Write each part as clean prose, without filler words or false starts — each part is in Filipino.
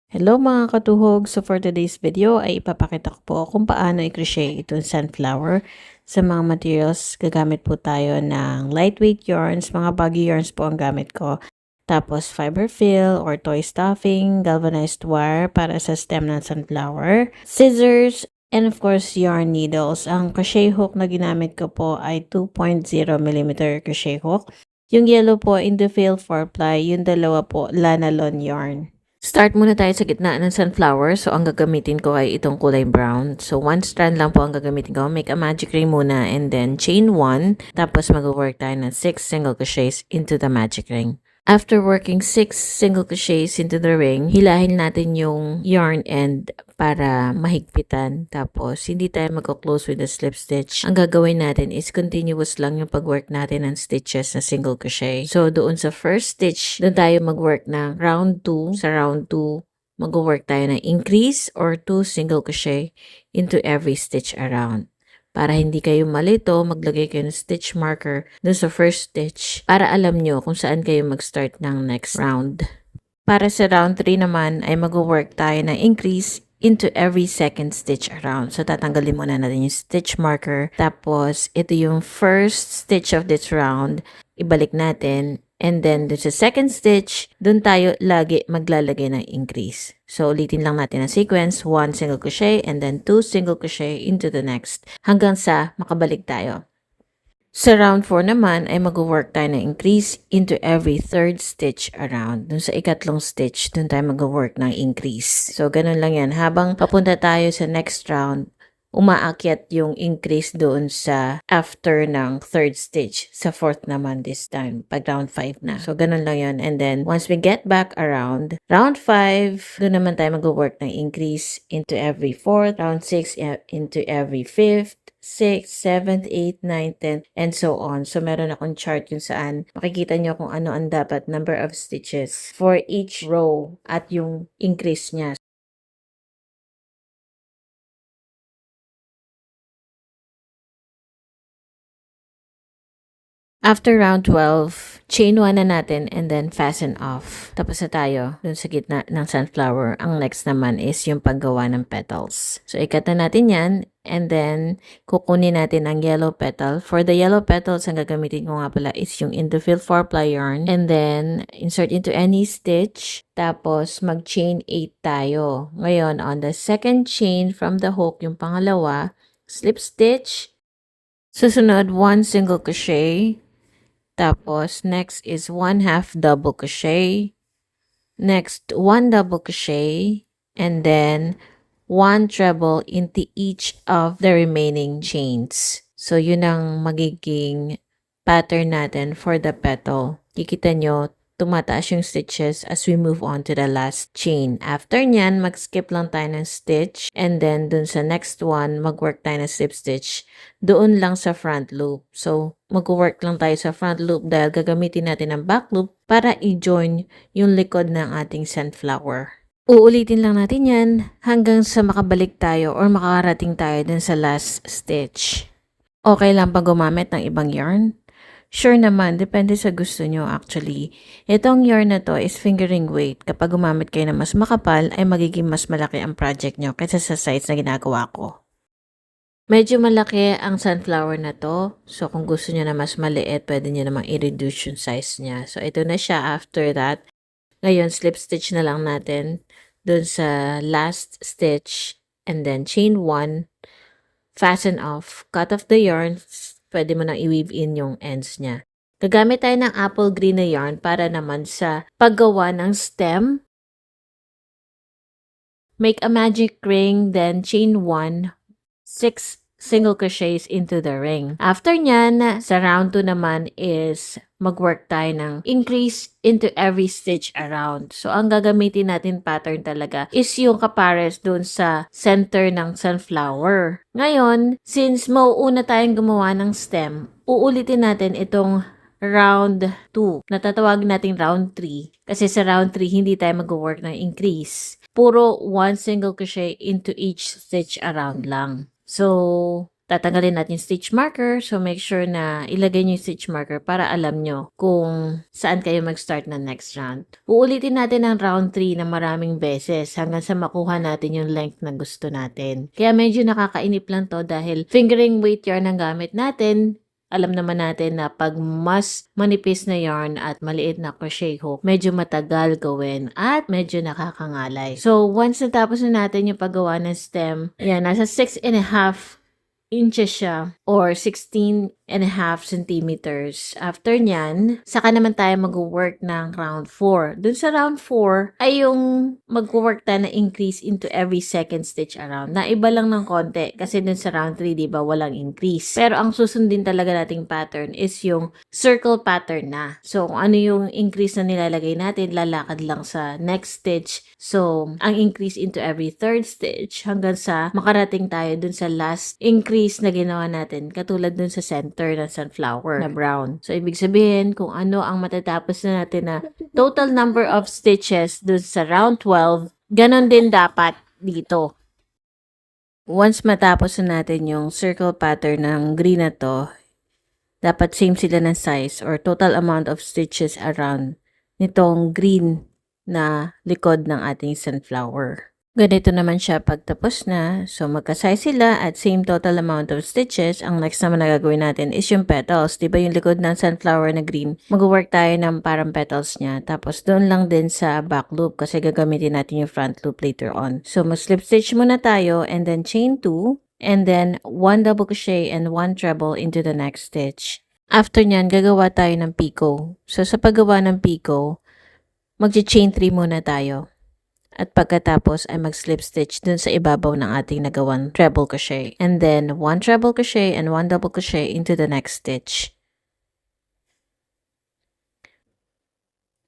Hello mga katuhog! So for today's video ay ipapakita ko po kung paano i-crochet itong sunflower. Sa mga materials, gagamit po tayo ng lightweight yarns, mga baggy yarns po ang gamit ko. Tapos fiber fill or toy stuffing, galvanized wire para sa stem ng sunflower, scissors, and of course yarn needles. Ang crochet hook na ginamit ko po ay 2.0mm crochet hook. Yung yellow po, Indophil 4-ply, yung dalawa po, Lanalon yarn. Start muna tayo sa gitna ng sunflower. So, ang gagamitin ko ay itong kulay brown. So, one strand lang po ang gagamitin ko. Make a magic ring muna and then chain 1. Tapos, mag-work tayo ng 6 single crochets into the magic ring. After working 6 single crochets into the ring, hilahin natin yung yarn end para mahigpitan. Tapos, hindi tayo mag-close with the slip stitch. Ang gagawin natin is continuous lang yung pag-work natin ng stitches na single crochet. So, doon sa first stitch, doon tayo mag-work ng round 2. Sa round 2, mag-work tayo ng increase or 2 single crochet into every stitch around. Para hindi kayo malito, maglagay kayo ng stitch marker dun sa first stitch para alam nyo kung saan kayo mag-start ng next round. Para sa round 3 naman ay mag-work tayo ng increase into every second stitch around. So, tatanggalin muna natin yung stitch marker. Tapos, ito yung first stitch of this round. Ibalik natin. And then, dun sa second stitch, dun tayo lagi maglalagay ng increase. So, ulitin lang natin ang sequence. 1 single crochet and then 2 single crochet into the next. Hanggang sa makabalik tayo. Sa round 4 naman ay mag-work tayo ng increase into every third stitch around. Dun sa ikatlong stitch, dun tayo mag-work ng increase. So, ganun lang yan. Habang papunta tayo sa next round, umaakyat yung increase doon sa after ng third stitch. Sa fourth naman this time, pag round 5 na. So, ganun lang yun. And then, once we get back around, round 5, doon naman tayo mag-work ng increase into every fourth, round 6 into every fifth, 6, 7, 8, 9, 10, and so on. So, meron akong chart kung saan makikita nyo kung ano ang dapat number of stitches for each row at yung increase niya. After round 12, chain 1 na natin and then fasten off. Tapos na tayo dun sa gitna ng sunflower. Ang next naman is yung paggawa ng petals. So, ikat na natin yan and then kukunin natin ang yellow petal. For the yellow petals, ang gagamitin ko nga pala is yung Indophil 4-ply yarn. And then, insert into any stitch. Tapos, mag-chain 8 tayo. Ngayon, on the second chain from the hook, yung pangalawa, slip stitch. Susunod, 1 single crochet. Tapos, next is 1/2 double crochet. Next, 1 double crochet. And then, 1 treble into each of the remaining chains. So, yun ang magiging pattern natin for the petal. Kikita nyo, tumataas yung stitches as we move on to the last chain. After nyan, mag-skip lang tayo ng stitch. And then, dun sa next one, mag-work tayo ng slip stitch. Doon lang sa front loop. So, mag-work lang tayo sa front loop dahil gagamitin natin ang back loop para i-join yung likod ng ating sunflower. Uulitin lang natin yan hanggang sa makabalik tayo or makakarating tayo dun sa last stitch. Okay lang pa gumamit ng ibang yarn? Sure naman, depende sa gusto nyo actually. Itong yarn na to is fingering weight. Kapag gumamit kayo ng mas makapal, ay magiging mas malaki ang project nyo kaysa sa size na ginagawa ko. Medyo malaki ang sunflower na to. So, kung gusto nyo na mas maliit, pwede nyo namang i-reduce yung size niya. So, ito na siya after that. Ngayon, slip stitch na lang natin dun sa last stitch. And then, chain 1. Fasten off. Cut off the yarn. Pwede mo nang i-weave in yung ends niya. Gagamit tayo ng apple green na yarn para naman sa paggawa ng stem. Make a magic ring, then chain 1, 6 single crochets into the ring. After nyan, sa round 2 naman is mag-work tayo ng increase into every stitch around. So, ang gagamitin natin pattern talaga is yung kapares dun sa center ng sunflower. Ngayon, since mauuna tayong gumawa ng stem, uulitin natin itong round 2. Natatawag natin round 3. Kasi sa round 3, hindi tayo mag-work ng increase. Puro 1 single crochet into each stitch around lang. So, tatanggalin natin yung stitch marker. So, make sure na ilagay nyo yung stitch marker para alam nyo kung saan kayo mag-start na next round. Uulitin natin ang round 3 na maraming beses hanggang sa makuha natin yung length na gusto natin. Kaya medyo nakakainip lang to dahil fingering weight yarn ang gamit natin. Alam naman natin na pag mas manipis na yarn at maliit na crochet hook, medyo matagal gawin at medyo nakakangalay. So, once natapos na natin yung paggawa ng stem, yan, nasa 6.5 inches siya or 16.5 centimeters. After nyan, saka naman tayo mag-work ng round 4. Dun sa round 4 ay yung mag-work tayo na increase into every second stitch around. Naiba lang ng konti kasi dun sa round 3, di ba, walang increase. Pero ang susundin talaga nating pattern is yung circle pattern na. So, kung ano yung increase na nilalagay natin, lalakad lang sa next stitch. So, ang increase into every third stitch hanggang sa makarating tayo dun sa last increase na ginawa natin, katulad dun sa center ng sunflower na brown. So, ibig sabihin, kung ano ang matatapos na natin na total number of stitches dun sa round 12, ganon din dapat dito. Once matapos na natin yung circle pattern ng green na to, dapat same sila ng size or total amount of stitches around nitong green na likod ng ating sunflower. Ganito naman siya pagtapos na. So, magka-size sila at same total amount of stitches. Ang next naman na gagawin natin is yung petals. Diba yung likod ng sunflower na green? Mag-work tayo ng parang petals niya. Tapos, doon lang din sa back loop kasi gagamitin natin yung front loop later on. So, mag-slip stitch muna tayo and then chain 2 and then 1 double crochet and 1 treble into the next stitch. After nyan, gagawa tayo ng picot. So, sa paggawa ng picot, mag-chain 3 muna tayo. At pagkatapos ay mag-slip stitch dun sa ibabaw ng ating nagawang treble crochet. And then, 1 treble crochet and 1 double crochet into the next stitch.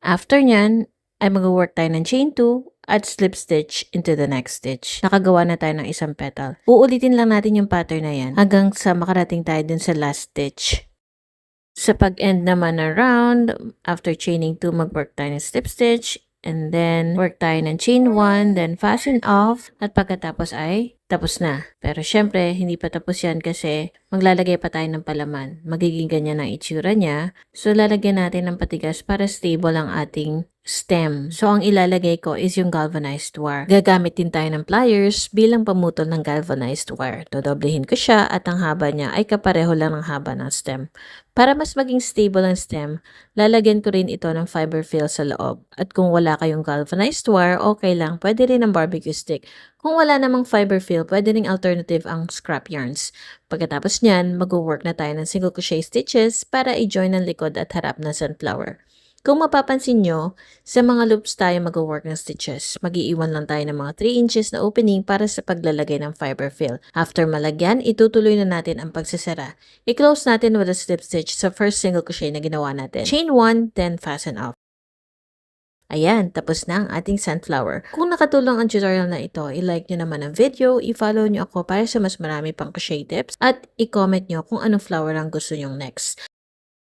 After nyan, ay mag-work tayo ng chain 2 at slip stitch into the next stitch. Nakagawa na tayo ng isang petal. Uulitin lang natin yung pattern na yan hanggang sa makarating tayo dun sa last stitch. Sa pag-end naman ng round, after chaining 2, mag-work tayo ng slip stitch. And then, work tayo ng chain 1, then fasten off, at pagkatapos ay tapos na. Pero syempre, hindi pa tapos yan kasi maglalagay pa tayo ng palaman. Magiging ganyan ang itsura niya. So, lalagyan natin ng patigas para stable ang ating stem. So, ang ilalagay ko is yung galvanized wire. Gagamit din tayo ng pliers bilang pamutol ng galvanized wire. Dodoblehin ko siya at ang haba niya ay kapareho lang ng haba ng stem. Para mas maging stable ang stem, lalagyan ko rin ito ng fiber fill sa loob. At kung wala kayong galvanized wire, okay lang. Pwede rin ng barbecue stick. Kung wala namang fiber fill, pwede ring alternative ang scrap yarns. Pagkatapos niyan, mag-work na tayo ng single crochet stitches para i-join ang likod at harap ng sunflower. Kung mapapansin nyo, sa mga loops tayo mag-work ng stitches. Mag-iiwan lang tayo ng mga 3 inches na opening para sa paglalagay ng fiber fill. After malagyan, itutuloy na natin ang pagsasara. I-close natin with a slip stitch sa first single crochet na ginawa natin. Chain 1, then fasten off. Ayan, tapos na ang ating sunflower. Kung nakatulong ang tutorial na ito, i-like nyo naman ang video, i-follow nyo ako para sa mas marami pang crochet tips, at i-comment nyo kung anong flower ang gusto nyong next.